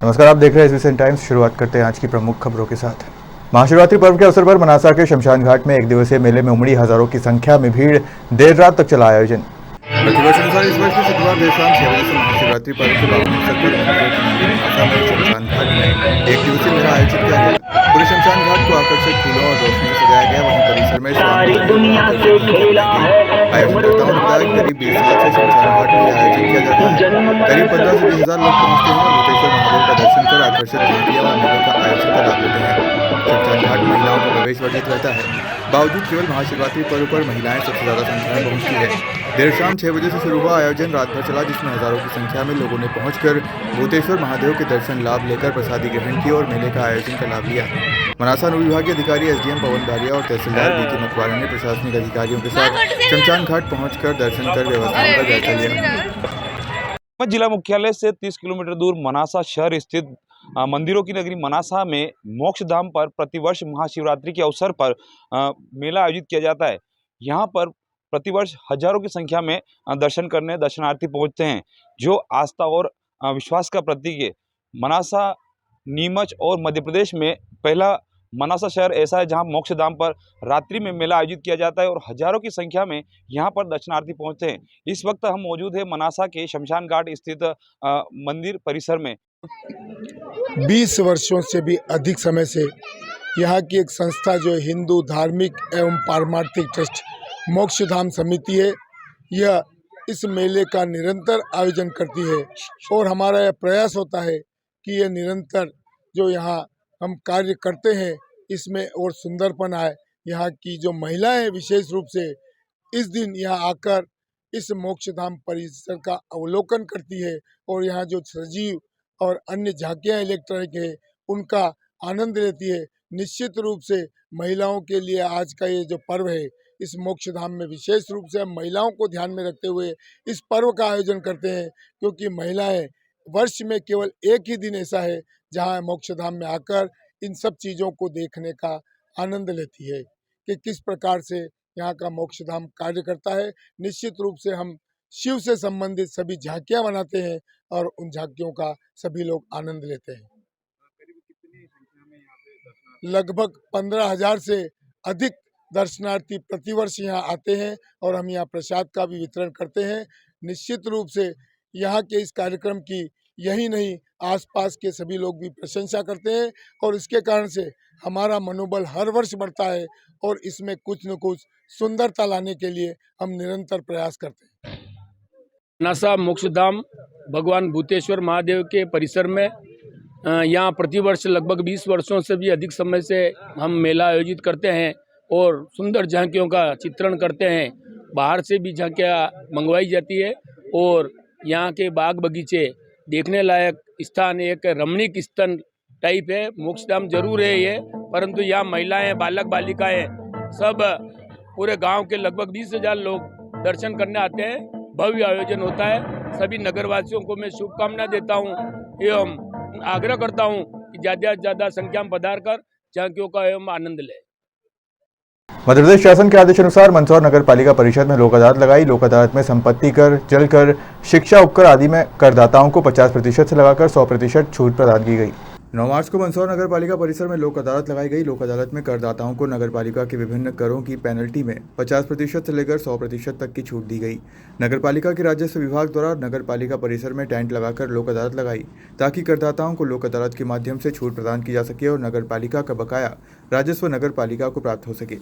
नमस्कार, आप देख रहे हैं एसबीएन टाइम्स। शुरुआत करते हैं आज की प्रमुख खबरों के साथ। महाशिवरात्रि पर्व के अवसर पर मनासा के शमशान घाट में एक दिवसीय मेले में उमड़ी हजारों की संख्या में भीड़। देर रात तक चला आयोजन। प्रतिवर्ष अनुसार इस वर्ष भी शुक्रवार देर शाम 6 बजे से महाशिवरात्रि पर्व के पावन अवसर पर मंदिरों की नगरी मनासा में शमशान घाट में एक दिवसीय मेला आयोजित किया गया। पूरे शमशान घाट को आकर्षक फूलों और रोशनी से सजाया गया। वहीं परिसर में आयोजनकर्ताओं ने बताया करीब 20 साल से शमशान घाट में आयोजन किया जाता है। करीब 15 से 20 हजार लोग पहुंचते हैं और भूतेश्वर महादेव का दर्शन कर आकर्षक झांकियां और मेले का आयोजन का लाभ लेते हैं। शमशान घाट महिलाओं का प्रवेश वर्जित रहता है। बावजूद केवल महाशिवरात्रि पर्व पर महिलाएं सबसे ज्यादा संख्या में पहुंचती है। देर शाम 6 बजे से शुरू हुआ आयोजन रात भर चला, जिसमें हजारों की संख्या में लोगों ने पहुंचकर भूतेश्वर महादेव के दर्शन लाभ लेकर प्रसादी ग्रहण की और मेले का आयोजन का लाभ लिया। मनासा अनुविभागीय अधिकारी एसडीएम पवन बारिया और तहसीलदार बीके मकवाना ने प्रशासनिक अधिकारियों के साथ शमशान घाट पहुंचकर दर्शन कर व्यवस्थाओं का जायजा लिया। जिला मुख्यालय से 30 किलोमीटर दूर मनासा शहर स्थित मंदिरों की नगरी मनासा में मोक्षधाम पर प्रतिवर्ष महाशिवरात्रि के अवसर पर मेला आयोजित किया जाता है। यहाँ पर प्रतिवर्ष हजारों की संख्या में दर्शन करने दर्शनार्थी पहुँचते हैं, जो आस्था और विश्वास का प्रतीक है। मनासा, नीमच और मध्य प्रदेश में पहला मनासा शहर ऐसा है जहां मोक्षधाम पर रात्रि में मेला आयोजित किया जाता है और हजारों की संख्या में यहां पर दर्शनार्थी पहुंचते हैं। इस वक्त हम मौजूद हैं मनासा के शमशान घाट स्थित मंदिर परिसर में। 20 वर्षों से भी अधिक समय से यहाँ की एक संस्था जो हिंदू धार्मिक एवं पारमार्थिक ट्रस्ट मोक्षधाम समिति है, यह इस मेले का निरंतर आयोजन करती है और हमारा यह प्रयास होता है कि यह निरंतर जो यहाँ हम कार्य करते हैं इसमें और सुंदरपन आए। यहाँ की जो महिलाएं विशेष रूप से इस दिन यहाँ आकर इस मोक्षधाम परिसर का अवलोकन करती है और यहाँ जो सजीव और अन्य झांकियाँ इलेक्ट्रॉनिक है उनका आनंद लेती है। निश्चित रूप से महिलाओं के लिए आज का ये जो पर्व है, इस मोक्षधाम में विशेष रूप से हम महिलाओं को ध्यान में रखते हुए इस पर्व का आयोजन करते हैं, क्योंकि महिलाएं वर्ष में केवल एक ही दिन ऐसा है जहां मोक्षधाम में आकर इन सब चीज़ों को देखने का आनंद लेती है कि किस प्रकार से यहाँ का मोक्षधाम कार्य करता है। निश्चित रूप से हम शिव से संबंधित सभी झांकियाँ बनाते हैं और उन झांकियों का सभी लोग आनंद लेते हैं। लगभग 15,000 से अधिक दर्शनार्थी प्रतिवर्ष यहाँ आते हैं और हम यहाँ प्रसाद का भी वितरण करते हैं। निश्चित रूप से यहाँ के इस कार्यक्रम की यही नहीं, आसपास के सभी लोग भी प्रशंसा करते हैं और इसके कारण से हमारा मनोबल हर वर्ष बढ़ता है और इसमें कुछ न कुछ सुंदरता लाने के लिए हम निरंतर प्रयास करते हैं। मनासा मोक्षधाम भगवान भूतेश्वर महादेव के परिसर में यहाँ प्रतिवर्ष लगभग 20 वर्षों से भी अधिक समय से हम मेला आयोजित करते हैं और सुंदर झांकियों का चित्रण करते हैं। बाहर से भी झांकियाँ मंगवाई जाती है और यहाँ के बाग बगीचे देखने लायक स्थान, एक रमणीक स्थल टाइप है। मोक्षधाम जरूर है ये, परंतु यहाँ महिलाएं, बालक बालिकाएं सब पूरे गांव के लगभग 20,000 लोग दर्शन करने आते हैं। भव्य आयोजन होता है। सभी नगरवासियों को मैं शुभकामना देता हूँ एवं आग्रह करता हूँ कि ज़्यादा से ज़्यादा संख्या में पधार कर झांकियों का एवं आनंद लें। मध्य प्रदेश शासन के आदेशानुसार मंदसौर नगर पालिका परिषद में लोक अदालत लगाई। लोक अदालत में संपत्ति कर, जल कर, शिक्षा उपकर आदि में करदाताओं को 50% से लगाकर 100% छूट प्रदान की गई। 9 मार्च को मंदसौर नगर पालिका परिसर में लोक अदालत लगाई गई। लोक अदालत में करदाताओं को नगर पालिका के विभिन्न करों की पेनल्टी में 50% से लेकर 100% तक की छूट दी गई। नगर पालिका के राजस्व विभाग द्वारा नगर पालिका परिसर में टेंट लगाकर लोक अदालत लगाई, ताकि करदाताओं को लोक अदालत के माध्यम से छूट प्रदान की जा सके और नगर पालिका का बकाया राजस्व नगर पालिका को प्राप्त हो सके।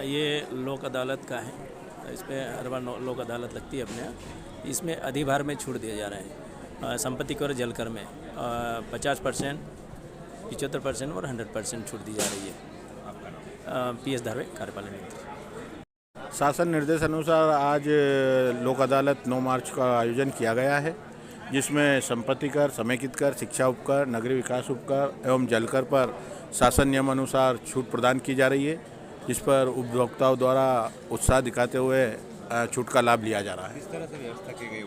ये लोक अदालत का है। इस पर हर बार लोक अदालत लगती है अपने यहाँ। इसमें अधिभार में छूट दिए जा रहे हैं। संपत्ति कर, जल कर में 50%, 75% और 100% छूट दी जा रही है। PS धारवे कार्यपालन मंत्री। शासन निर्देश अनुसार आज लोक अदालत 9 मार्च का आयोजन किया गया है, जिसमें संपत्ति कर, समेकित कर, शिक्षा उपकर, नगरीय विकास उपकर एवं जल कर पर शासन नियम अनुसार छूट प्रदान की जा रही है, जिस पर उपभोक्ताओं द्वारा उत्साह दिखाते हुए छूट का लाभ लिया जा रहा है। किस तरह से व्यवस्था की गई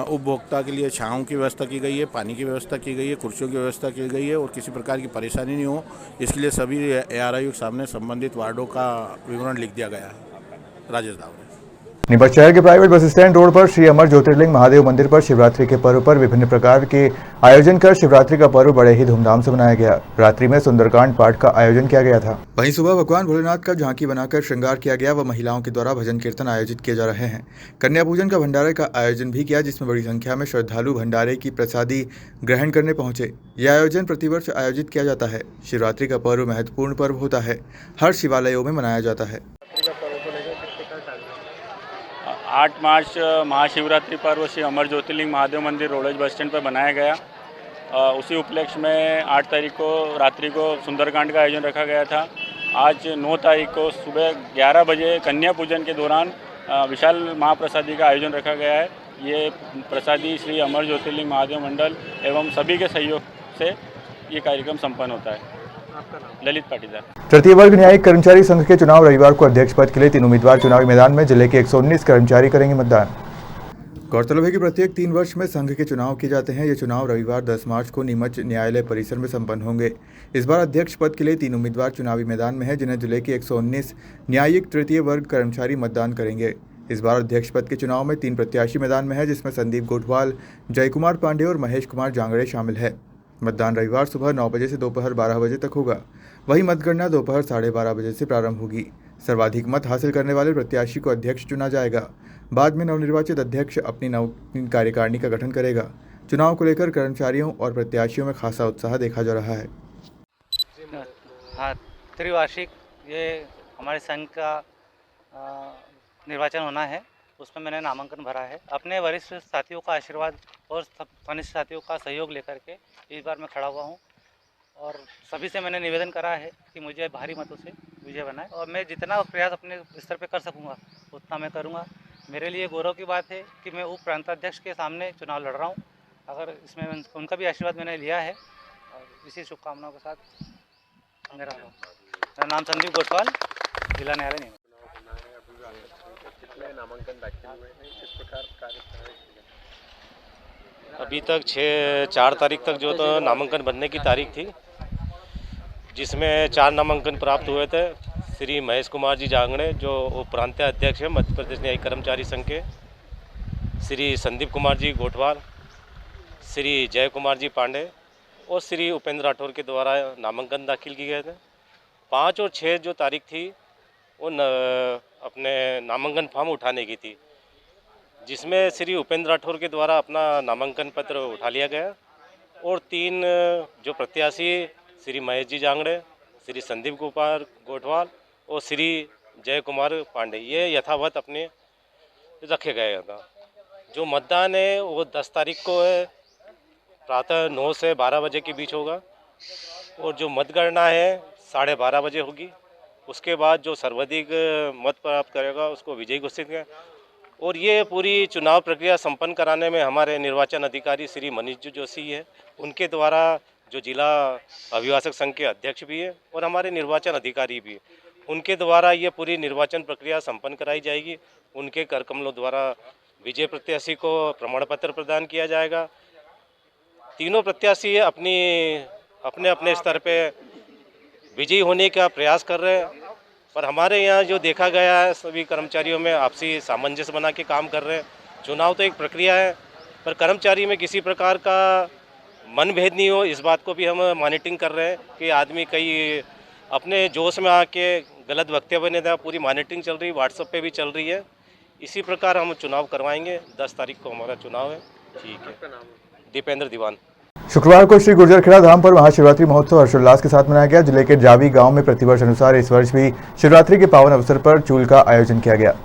उपभोक्ता के लिए छाँव की व्यवस्था की गई है, पानी की व्यवस्था की गई है, कुर्सियों की व्यवस्था की गई है और किसी प्रकार की परेशानी नहीं हो, इसके लिए सभी ARIU के सामने संबंधित वार्डों का विवरण लिख दिया गया है। राजेश दावरे। नीमच शहर के प्राइवेट बस स्टैंड रोड पर श्री अमर ज्योतिर्लिंग महादेव मंदिर पर शिवरात्रि के पर्व पर विभिन्न प्रकार के आयोजन कर शिवरात्रि का पर्व बड़े ही धूमधाम से मनाया गया। रात्रि में सुंदरकांड पाठ का आयोजन किया गया था। वहीं सुबह भगवान भोलेनाथ का झांकी बनाकर श्रृंगार किया गया व महिलाओं के द्वारा भजन कीर्तन आयोजित किए जा रहे हैं। कन्या पूजन का भंडारे का आयोजन भी किया, जिसमें बड़ी संख्या में श्रद्धालु भंडारे की प्रसादी ग्रहण करने पहुंचे। यह आयोजन प्रतिवर्ष आयोजित किया जाता है। शिवरात्रि का पर्व महत्वपूर्ण पर्व होता है, हर शिवालयों में मनाया जाता है। 8 मार्च महाशिवरात्रि पर्व श्री अमर ज्योतिर्लिंग महादेव मंदिर रोडज बस स्टैंड पर बनाया गया। उसी उपलक्ष्य में 8 तारीख को रात्रि को सुंदरकांड का आयोजन रखा गया था। आज 9 तारीख को सुबह 11 बजे कन्या पूजन के दौरान विशाल महाप्रसादी का आयोजन रखा गया है। ये प्रसादी श्री अमर ज्योतिर्लिंग महादेव मंडल एवं सभी के सहयोग से ये कार्यक्रम संपन्न होता है। ललित पाटीदार। तृतीय वर्ग न्यायिक कर्मचारी संघ के चुनाव रविवार को अध्यक्ष पद के लिए 3 उम्मीदवार चुनावी मैदान में जिले के 119 कर्मचारी करेंगे मतदान। गौरतलब है कि प्रत्येक 3 वर्ष में संघ के चुनाव किए जाते हैं। ये चुनाव रविवार 10 मार्च को नीमच न्यायालय परिसर में संपन्न होंगे। इस बार अध्यक्ष पद के लिए 3 उम्मीदवार चुनावी मैदान में हैं, जिन्हें जिले के 119 न्यायिक तृतीय वर्ग कर्मचारी मतदान करेंगे। इस बार अध्यक्ष पद के चुनाव में 3 प्रत्याशी मैदान में हैं, जिसमें संदीप गोठवाल, जय कुमार पांडे और महेश कुमार जांगड़े शामिल है। मतदान रविवार सुबह 9 बजे से दोपहर 12 बजे तक होगा। वहीं मतगणना दोपहर 12:30 बजे से प्रारंभ होगी। सर्वाधिक मत हासिल करने वाले प्रत्याशी को अध्यक्ष चुना जाएगा। बाद में नवनिर्वाचित अध्यक्ष अपनी नव कार्यकारिणी का गठन करेगा। चुनाव को लेकर कर्मचारियों और प्रत्याशियों में खासा उत्साह देखा जा रहा है। हाँ, त्रिवार्षिक ये हमारे संघ का निर्वाचन होना है, उसमें मैंने नामांकन भरा है। अपने वरिष्ठ साथियों का आशीर्वाद और कनिष्ठ साथियों का सहयोग लेकर के इस बार मैं खड़ा हुआ हूँ और सभी से मैंने निवेदन करा है कि मुझे भारी मतों से विजय बनाए और मैं जितना प्रयास अपने स्तर पे कर सकूँगा उतना मैं करूँगा। मेरे लिए गौरव की बात है कि मैं उप प्रांताध्यक्ष के सामने चुनाव लड़ रहा हूँ। अगर इसमें उनका भी आशीर्वाद मैंने लिया है और इसी शुभकामनाओं के साथ मेरा नाम संदीप गोठवाल, जिला न्यायालय नीमच। अभी तक 4 तारीख तक जो तो नामांकन भरने की तारीख थी, जिसमें 4 नामांकन प्राप्त हुए थे। श्री महेश कुमार जी जांगड़े जो उप प्रांतीय अध्यक्ष हैं मध्य प्रदेश न्यायिक कर्मचारी संघ के, श्री संदीप कुमार जी गोठवाल, श्री जय कुमार जी पांडे और श्री उपेंद्र राठौर के द्वारा नामांकन दाखिल किए गए थे। 5 और 6 जो तारीख थी वो अपने नामांकन फॉर्म उठाने की थी, जिसमें श्री उपेंद्र राठौर के द्वारा अपना नामांकन पत्र उठा लिया गया और 3 जो प्रत्याशी श्री महेश जी जांगड़े, श्री संदीप कुमार गोठवाल और श्री जय कुमार पांडे ये यथावत अपने रखे गए था। जो मतदान है वो 10 तारीख को है, प्रातः 9 से 12 बजे के बीच होगा और जो मतगणना है 12:30 बजे होगी। उसके बाद जो सर्वाधिक मत प्राप्त करेगा उसको विजयी घोषित करें। और ये पूरी चुनाव प्रक्रिया संपन्न कराने में हमारे निर्वाचन अधिकारी श्री मनीष जोशी है, उनके द्वारा जो जिला अभिभाषक संघ के अध्यक्ष भी है और हमारे निर्वाचन अधिकारी भी है, उनके द्वारा ये पूरी निर्वाचन प्रक्रिया संपन्न कराई जाएगी। उनके करकमलों द्वारा विजय प्रत्याशी को प्रमाण पत्र प्रदान किया जाएगा। तीनों प्रत्याशी अपने अपने स्तर पे विजयी होने का प्रयास कर रहे हैं, पर हमारे यहाँ जो देखा गया है सभी कर्मचारियों में आपसी सामंजस्य बना के काम कर रहे हैं। चुनाव तो एक प्रक्रिया है, पर कर्मचारी में किसी प्रकार का मनभेद नहीं हो, इस बात को भी हम मॉनिटरिंग कर रहे हैं कि आदमी कई अपने जोश में आके गलत वक्तव्य नहीं देता। पूरी मॉनिटरिंग चल रही है, व्हाट्सएप पे भी चल रही है। इसी प्रकार हम चुनाव करवाएंगे। 10 तारीख को हमारा चुनाव है। ठीक है। दीपेंद्र दीवान। शुक्रवार को श्री गुर्जरखेड़ा धाम पर महाशिवरात्रि महोत्सव हर्षोल्लास के साथ मनाया गया। जिले के जावी गांव में प्रतिवर्ष अनुसार इस वर्ष भी शिवरात्रि के पावन अवसर पर चूल का आयोजन किया गया।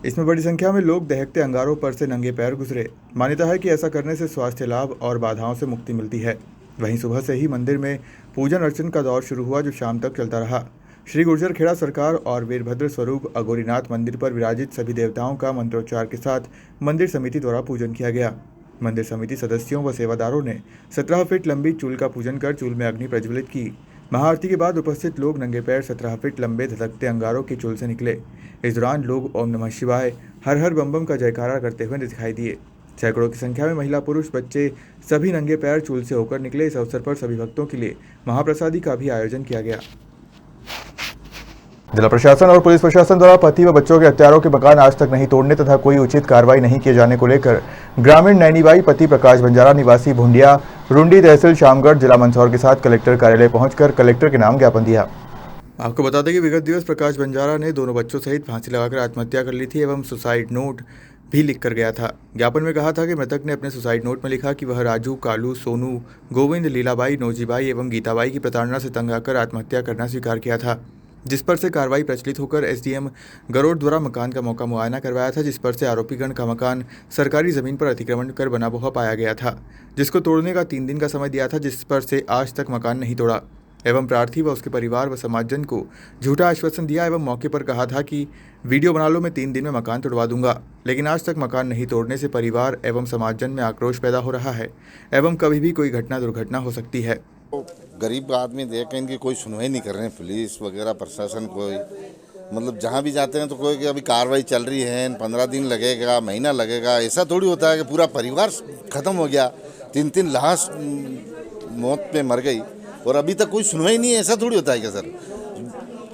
इसमें बड़ी संख्या में लोग दहकते अंगारों पर से नंगे पैर गुजरे। मान्यता है कि ऐसा करने से स्वास्थ्य लाभ और बाधाओं से मुक्ति मिलती है। वहीं सुबह से ही मंदिर में पूजन अर्चन का दौर शुरू हुआ, जो शाम तक चलता रहा। श्री गुर्जरखेड़ा सरकार और वीरभद्र स्वरूप अघोरीनाथ मंदिर पर विराजित सभी देवताओं का मंत्रोच्चार के साथ मंदिर समिति द्वारा पूजन किया गया। मंदिर समिति सदस्यों व सेवादारों ने 17 फीट लंबी चूल का पूजन कर चूल में अग्नि प्रज्वलित की। महाआरती के बाद उपस्थित लोग नंगे पैर 17 फीट लंबे धधकते अंगारों की चूल से निकले। इस दौरान लोग ओम नमः शिवाय, हर हर बम बम का जयकारा करते हुए दिखाई दिए। सैकड़ों की संख्या में महिला, पुरुष, बच्चे सभी नंगे पैर चूल से होकर निकले। इस अवसर पर सभी भक्तों के लिए महाप्रसादी का भी आयोजन किया गया। जिला प्रशासन और पुलिस प्रशासन द्वारा पति व बच्चों के हत्यारों के मकान आज तक नहीं तोड़ने तथा कोई उचित कार्रवाई नहीं किए जाने को लेकर ग्रामीण नैनीबाई पति प्रकाश बंजारा निवासी भुंडिया रुंडी तहसील शामगढ़ जिला मंदसौर के साथ कलेक्टर कार्यालय पहुंचकर कलेक्टर के नाम ज्ञापन दिया। आपको बता दें कि विगत दिवस प्रकाश बंजारा ने दोनों बच्चों सहित फांसी लगाकर आत्महत्या कर ली थी एवं सुसाइड नोट भी लिख कर गया था। ज्ञापन में कहा था कि मृतक ने अपने सुसाइड नोट में लिखा कि वह राजू, कालू, सोनू, गोविंद, लीलाबाई, नौजीबाई एवं गीताबाई की प्रताड़ना से तंग आकर आत्महत्या करना स्वीकार किया था, जिस पर से कार्रवाई प्रचलित होकर एसडीएम गरोड़ द्वारा मकान का मौका मुआयना करवाया था, जिस पर से आरोपीगण का मकान सरकारी जमीन पर अतिक्रमण कर बना हुआ पाया गया था, जिसको तोड़ने का 3 दिन का समय दिया था, जिस पर से आज तक मकान नहीं तोड़ा एवं प्रार्थी व उसके परिवार व समाजजन को झूठा आश्वासन दिया एवं मौके पर कहा था कि वीडियो बना लो, मैं 3 दिन में मकान तोड़वा दूंगा, लेकिन आज तक मकान नहीं तोड़ने से परिवार एवं समाजजन में आक्रोश पैदा हो रहा है एवं कभी भी कोई घटना दुर्घटना हो सकती है। गरीब आदमी देख के इनकी कोई सुनवाई नहीं कर रहे हैं, पुलिस वगैरह प्रशासन कोई, मतलब जहाँ भी जाते हैं तो कोई कि अभी कार्रवाई चल रही है, 15 दिन लगेगा, महीना लगेगा। ऐसा थोड़ी होता है कि पूरा परिवार ख़त्म हो गया, 3 लाश मौत पे मर गई और अभी तक कोई सुनवाई नहीं है। ऐसा थोड़ी होता है क्या सर?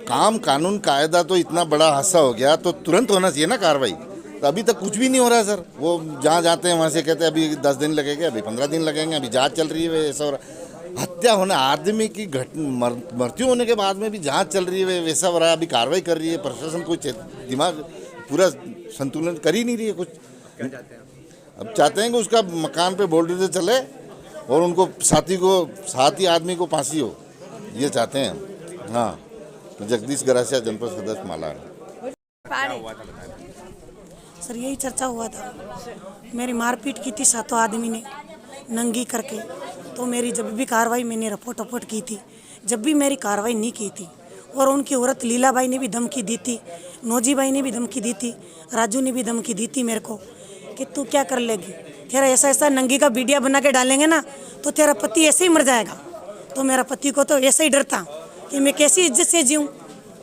काम कानून कायदा तो इतना बड़ा हादसा हो गया तो तुरंत होना चाहिए ना कार्रवाई, तो अभी तक कुछ भी नहीं हो रहा है सर। वो जहाँ जाते हैं वहाँ से कहते हैं अभी 10 दिन लगेंगे, अभी 15 दिन लगेंगे, अभी जाँच चल रही है। ऐसा हो रहा, हत्या होना, आदमी की मृत्यु होने के बाद में भी जांच चल रही है, वैसा हो रहा है। अभी कार्रवाई कर रही है प्रशासन, कोई दिमाग पूरा संतुलन कर ही नहीं रही है कुछ। अब चाहते हैं कि उसका मकान पे बोल्डर चले और उनको साथी आदमी को फांसी हो, ये चाहते हैं। हाँ, तो जगदीश गरासिया जनपद सदस्य मालाड। सर यही चर्चा हुआ था, मेरी मारपीट की थी 7 आदमी ने नंगी करके, तो मेरी जब भी कार्रवाई मैंने रपोट की थी, जब भी मेरी कार्रवाई नहीं की थी, और उनकी औरत लीलाबाई ने भी धमकी दी थी, नौजीबाई ने भी धमकी दी थी, राजू ने भी धमकी दी थी मेरे को कि तू क्या कर लेगी, तेरा ऐसा नंगी का वीडियो बना के डालेंगे ना तो तेरा पति ऐसे ही मर जाएगा। तो मेरा पति को तो ऐसे ही डरता कि मैं कैसी इज्जत से जीऊँ,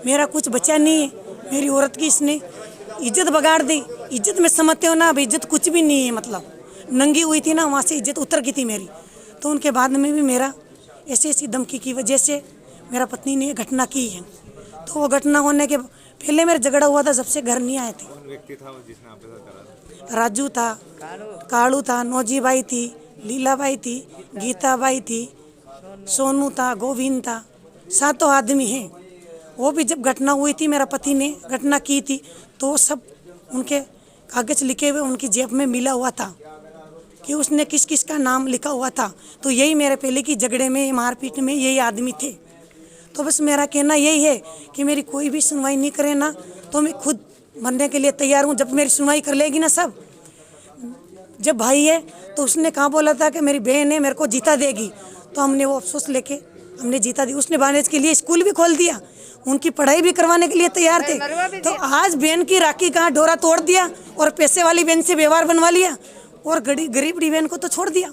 मेरा कुछ बचा नहीं है। मेरी औरत की इसने इज्जत बगाड़ दी। इज्जत में समझते हो ना, अब इज्जत कुछ भी नहीं है, मतलब नंगी हुई थी ना, वहाँ से इज्जत उतर गई थी मेरी। तो उनके बाद में भी मेरा ऐसी धमकी की वजह से मेरा पत्नी ने घटना की है। तो वो घटना होने के पहले मेरा झगड़ा हुआ था, जब से घर नहीं आए थे। कौन व्यक्ति था जिसने आपके साथ करा था? राजू था, कालू था, नौजीबाई थी, लीलाबाई थी, गीताबाई थी, सोनू था, गोविंद था, 7 आदमी हैं। वो भी जब घटना हुई थी, मेरा पति ने घटना की थी, तो सब उनके कागज लिखे हुए उनकी जेब में मिला हुआ था कि उसने किस किस का नाम लिखा हुआ था। तो यही मेरे पहले की झगड़े में, मारपीट में यही आदमी थे। तो बस मेरा कहना यही है कि मेरी कोई भी सुनवाई नहीं करे ना, तो मैं खुद मरने के लिए तैयार हूँ। जब मेरी सुनवाई कर लेगी ना सब, जब भाई है तो उसने कहाँ बोला था कि मेरी बहन है मेरे को जीता देगी, तो हमने वो अफसोस लेके हमने जीता दी। उसने बानेज के लिए स्कूल भी खोल दिया, उनकी पढ़ाई भी करवाने के लिए तैयार थे। तो आज बहन की राखी कहाँ डोरा तोड़ दिया और पैसे वाली बहन से व्यवहार बनवा लिया और गरीब बहन को तो छोड़ दिया।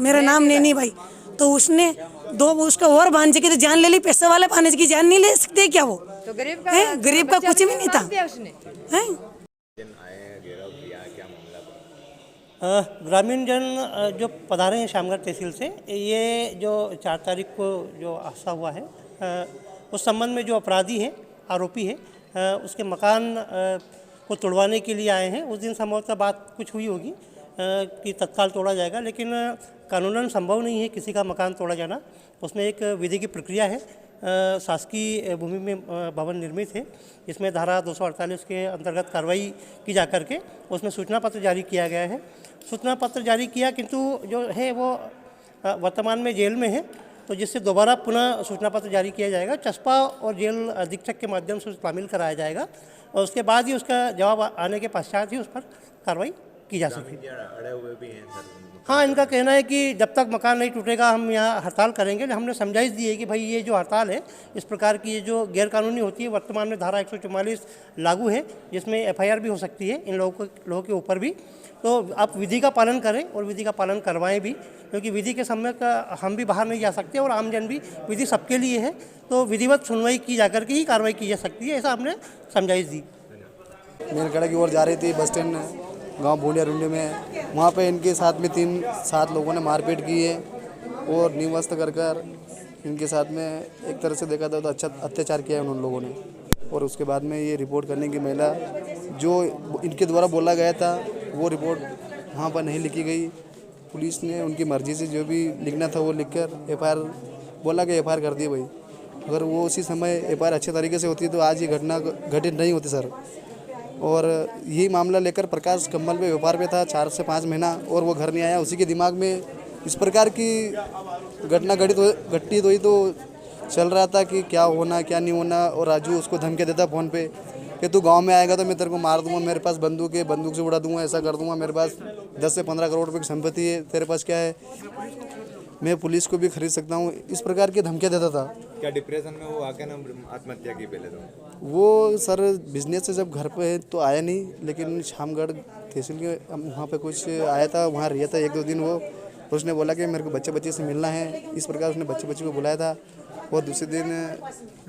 मेरा नाम नैनी भाई। तो उसने उसका और भांजे की तो जान ले ली, पैसे वाले भांजे की जान नहीं ले सकते क्या? वो तो गरीब का कुछ भी नहीं था। ग्रामीण जन जो पधारे हैं शामगढ़ तहसील से, ये जो 4 तारीख को जो हादसा हुआ है, उस संबंध में जो अपराधी है, आरोपी है, उसके मकान को तोड़वाने के लिए आए हैं। उस दिन संभवतः बात कुछ हुई होगी कि तत्काल तोड़ा जाएगा, लेकिन कानूनन संभव नहीं है किसी का मकान तोड़ा जाना। उसमें एक विधि की प्रक्रिया है। शासकीय भूमि में भवन निर्मित है, इसमें धारा 248 के अंतर्गत कार्रवाई की जा करके उसमें सूचना पत्र जारी किया गया है। सूचना पत्र जारी किया, किंतु जो है वो वर्तमान में जेल में है, तो जिससे दोबारा पुनः सूचना पत्र जारी किया जाएगा। चस्पा और जेल अधीक्षक के माध्यम से शामिल कराया जाएगा और उसके बाद ही उसका जवाब आने के पश्चात ही उस पर कार्रवाई की जा सकेगी। अड़े हुए भी हैं सर। हाँ, इनका कहना है कि जब तक मकान नहीं टूटेगा हम यहाँ हड़ताल करेंगे। हमने समझाइश दी है कि भाई ये जो हड़ताल है, इस प्रकार की ये जो गैरकानूनी होती है, वर्तमान में धारा 144 लागू है, जिसमें FIR भी हो सकती है इन लोगों के ऊपर भी। तो आप विधि का पालन करें और विधि का पालन करवाएं भी, क्योंकि विधि के सम्यक हम भी बाहर नहीं जा सकते और आमजन भी, विधि सबके लिए है। तो विधिवत सुनवाई की जाकर के ही कार्रवाई की जा सकती है, ऐसा हमने समझाइश दी। मेलखड़ा की ओर जा रही थी, बस स्टैंड गांव भूलिया रुंडी में, वहाँ पे इनके साथ में 3-7 लोगों ने मारपीट की है और निवस्त कर इनके साथ में एक तरह से देखा था तो अच्छा अत्याचार किया है उन लोगों ने। और उसके बाद में ये रिपोर्ट करने की महिला जो इनके द्वारा बोला गया था वो रिपोर्ट वहाँ पर नहीं लिखी गई। पुलिस ने उनकी मर्जी से जो भी लिखना था वो लिखकर FIR बोला कि FIR कर दी भाई। अगर वो उसी समय FIR अच्छे तरीके से होती तो आज ये घटना घटित नहीं होती सर। और यही मामला लेकर प्रकाश कम्बल पे व्यापार पे था 4 से 5 महीना और वो घर नहीं आया। उसी के दिमाग में इस प्रकार की घटना घटित हुई तो चल रहा था कि क्या होना क्या नहीं होना। और राजू उसको धमकी देता फ़ोन पे कि तू गांव में आएगा तो मैं तेरे को मार दूंगा, मेरे पास बंदूक है, बंदूक से उड़ा दूंगा, ऐसा कर दूंगा, मेरे पास 10 से 15 करोड़ रुपए की संपत्ति है, तेरे पास क्या है, मैं पुलिस को भी खरीद सकता हूँ। इस प्रकार की धमकियाँ देता था। क्या डिप्रेशन में वो आके ना आत्महत्या की पहले तो? वो सर बिजनेस से जब घर पे है तो आया नहीं, लेकिन शामगढ़ तहसील के वहाँ पे कुछ आया था, वहाँ रहा था 1-2 दिन वो। उसने बोला कि मेरे को बच्चे से मिलना है, इस प्रकार उसने बच्चे को बुलाया था। और दूसरे दिन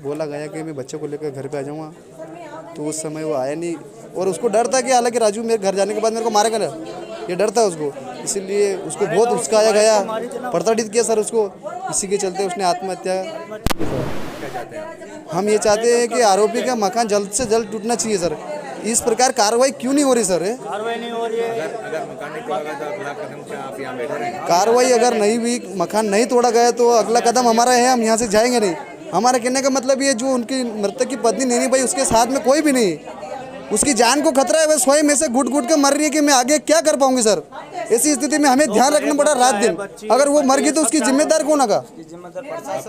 बोला गया कि मैं बच्चे को लेकर घर पे आ जाऊँगा, तो उस समय वो आया नहीं। और उसको डर था कि हालांकि राजू मेरे घर जाने के बाद मेरे को मारेगा ना, ये डर था उसको, इसीलिए उसको बहुत उस्काया गया, प्रताड़ित किया सर उसको। इसी के चलते उसने आत्महत्या। हम ये चाहते हैं कि आरोपी का मकान जल्द से जल्द टूटना चाहिए सर। इस प्रकार कार्रवाई क्यों नहीं हो रही सर? कार्रवाई नहीं हो रही है। अगर मकान नहीं तोड़ा गया तो अगला कदम क्या आप यहाँ बैठे रहेंगे? कार्रवाई अगर नहीं हुई, मकान नहीं तोड़ा गया तो अगला कदम हमारा है, हम यहाँ से जाएंगे नहीं। हमारा कहने का मतलब ये जो उनकी मृतक की पत्नी नैनी भाई, उसके साथ में कोई भी नहीं, उसकी जान को खतरा है, वह स्वयं में से घुट के मर रही है कि मैं आगे क्या कर पाऊंगी सर। ऐसी स्थिति में हमें ध्यान रखना पड़ा रात दिन। अगर वो मर गई तो उसकी जिम्मेदार कौन होगा?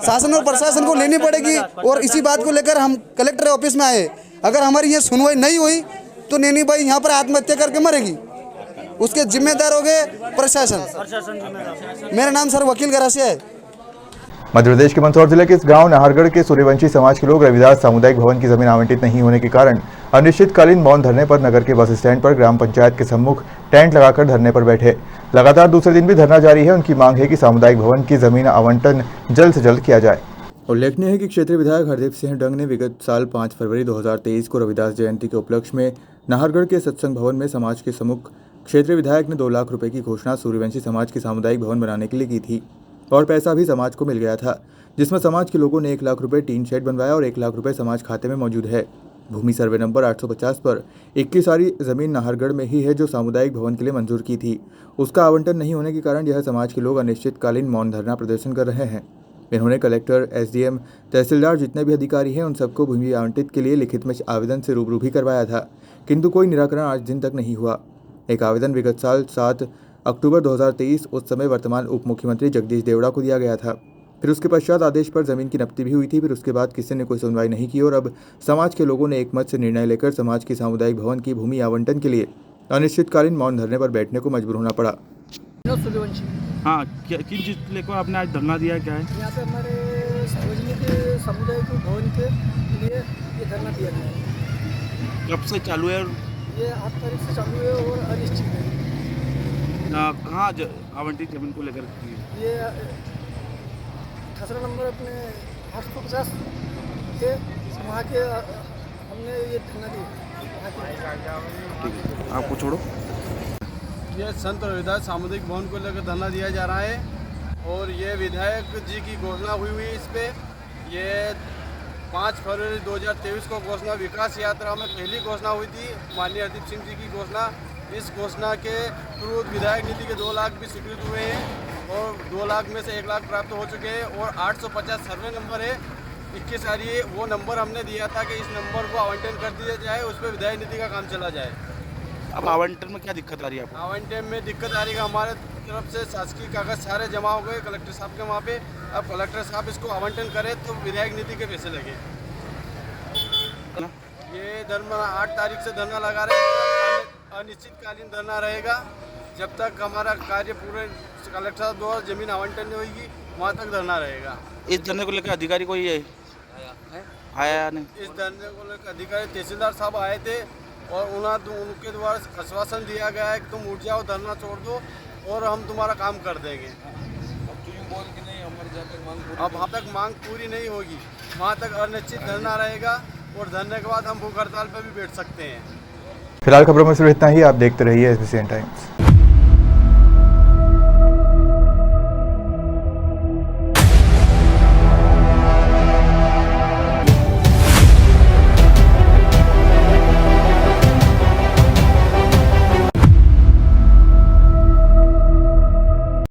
शासन और प्रशासन को लेनी पड़ेगी। और इसी बात को लेकर हम कलेक्टर ऑफिस में आए। अगर हमारी ये सुनवाई नहीं हुई तो नैनी भाई यहाँ पर आत्महत्या करके मरेगी, उसके जिम्मेदार हो गए प्रशासन। मेरा नाम सर वकील गरासिया है। मध्य प्रदेश के मंदसौर जिले के इस गांव नाहरगढ़ के सूर्यवंशी समाज के लोग रविदास सामुदायिक भवन की जमीन आवंटित नहीं होने के कारण अनिश्चितकालीन मौन धरने पर नगर के बस स्टैंड पर ग्राम पंचायत के सम्मुख टेंट लगाकर धरने पर बैठे। लगातार दूसरे दिन भी धरना जारी है। उनकी मांग है कि सामुदायिक भवन की जमीन आवंटन जल्द से जल्द किया जाए। उल्लेखनीय है कि क्षेत्रीय विधायक हरदीप सिंह डंग ने विगत साल 5 फरवरी 2023 को रविदास जयंती के उपलक्ष्य में नाहरगढ़ के सत्संग भवन में समाज के सम्मुख क्षेत्रीय विधायक ने 2 लाख रुपए की घोषणा सूर्यवंशी समाज की सामुदायिक भवन बनाने के लिए की थी और पैसा भी समाज को मिल गया था, जिसमें समाज के लोगों ने 1 लाख रुपए टीन शेड बनवाया और 1 लाख रुपए समाज खाते में मौजूद है। भूमि सर्वे नंबर 850 पर 21 सारी जमीन नाहरगढ़ में ही है जो सामुदायिक भवन के लिए मंजूर की थी। उसका आवंटन नहीं होने के कारण यह समाज के लोग अनिश्चितकालीन मौन धरना प्रदर्शन कर रहे हैं। इन्होंने कलेक्टर, SDM, तहसीलदार जितने भी अधिकारी हैं उन सबको भूमि आवंटित के लिए लिखित में आवेदन से रूबरू भी करवाया था, किंतु कोई निराकरण आज दिन तक नहीं हुआ। एक आवेदन विगत साल 7 अक्टूबर 2023 उस समय वर्तमान उप मुख्यमंत्री जगदीश देवड़ा को दिया गया था। फिर उसके पश्चात आदेश पर जमीन की नब्ती भी हुई थी। फिर उसके बाद किसी ने कोई सुनवाई नहीं की और अब समाज के लोगों ने एकमत से निर्णय लेकर समाज की सामुदायिक भवन की भूमि आवंटन के लिए अनिश्चितकालीन मौन धरने पर बैठने को मजबूर होना पड़ा। हाँ, किन चीज़ लेकर आपने आज धरना दिया, क्या है? यहाँ पे हमारे सार्वजनिक सामुदायिक भवन के लिए ये धरना दिया गया है। कब से चालू है? ये 8 तारीख से चालू है और अनिश्चित है। कहाँ आवंटित जमीन को लेकर? ये खसरा नंबर अपने 850 के वहाँ के हमने ये धरना दिया। आपको छोड़ो। ये संत रविदास सामुदायिक भवन को लेकर धरना दिया जा रहा है और ये विधायक जी की घोषणा हुई इस पे। ये 5 फरवरी 2023 को घोषणा विकास यात्रा में पहली घोषणा हुई थी, माननीय हरदीप सिंह जी की घोषणा। इस घोषणा के थ्रू विधायक निधि के 2 लाख भी स्वीकृत हुए हैं और 2 लाख में से 1 लाख प्राप्त हो चुके हैं और 850 सर्वे नंबर है 21 सारी, वो नंबर हमने दिया था कि इस नंबर को आवंटन कर दिया जाए, उस पर विधायक निधि का काम चला जाए। अब आवंटन में क्या दिक्कत आ रही है आपको? आवंटन में दिक्कत आ रही है, हमारे तरफ से शासकीय कागज सारे जमा हो गए कलेक्टर साहब के वहाँ पे। अब कलेक्टर साहब इसको आवंटन करें तो विधायक निधि के पैसे लगे। ये धरना 8 तारीख से धरना लगा रहे हैं, अनिश्चितकालीन धरना रहेगा जब तक हमारा कार्य पूरे कलेक्टर साहब द्वारा जमीन आवंटन नहीं होगी, वहाँ तक धरना रहेगा। इस धरने को लेकर अधिकारी कोई आया नहीं? इस धरने को लेकर अधिकारी तहसीलदार साहब आए थे और उनके द्वारा आश्वासन दिया गया है कि तुम उठ जाओ, धरना छोड़ दो और हम तुम्हारा काम कर देंगे। अब वहाँ तक मांग पूरी नहीं होगी, वहाँ तक अनिश्चित धरना रहेगा और धरने के बाद हम भूख हड़ताल पर भी बैठ सकते हैं। फिलहाल खबरों में सिर्फ इतना ही। आप देखते रहिए SBCN टाइम्स।